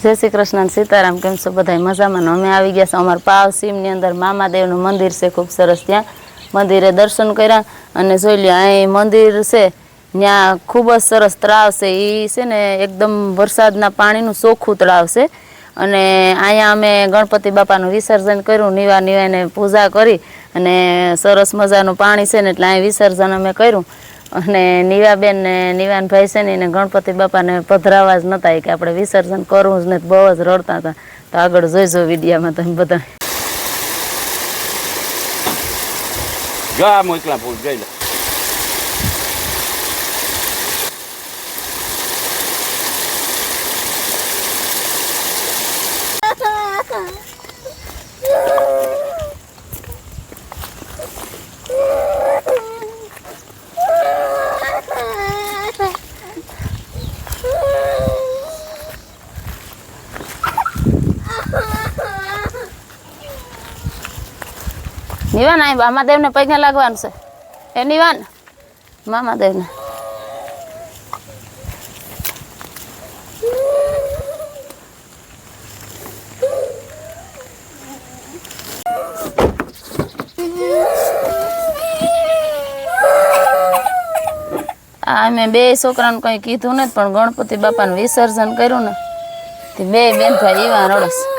जय श्री कृष्ण सीताराम केम छो बधाय मजामां अमे आवी गया छे अमार पाव सीमनी अंदर मामादेवनुं मंदिर छे खूब सरस त्यां मंदिरे दर्शन कर्या अने जोई लो आ मंदिर छे त्यां खूब ज सरस तळाव छे ई छे ने एकदम वरसादना पाणीनुं चोख्खुं तळाव छे अने अहींया अमे गणपति बापानुं विसर्जन कर्युं नीवा नीवाने पूजा करी अने सरस मजानुं पाणी छे ने એટલે અહીં વિસર્જન અમે કર્યું અને નીવાબેન ને નીવાન ભાઈ છે ને ગણપતિ બાપાને પધરાવા જ નતા કે આપણે વિસર્જન કરવું જ ને બહુ જ રડતા હતા તો આગળ જોઈજો વિડિયામાં તમે બધા જો આ મોકલા ફૂલ જોઈ લો निवान आई मामादेव ने पगे लागवानुं छे ए निवान मामादेव ने मैं बे छोकराने कई कीधुं ने पण गणपति बापानुं विसर्जन कर्युं ने ते बे बेन भाई एवा रड़स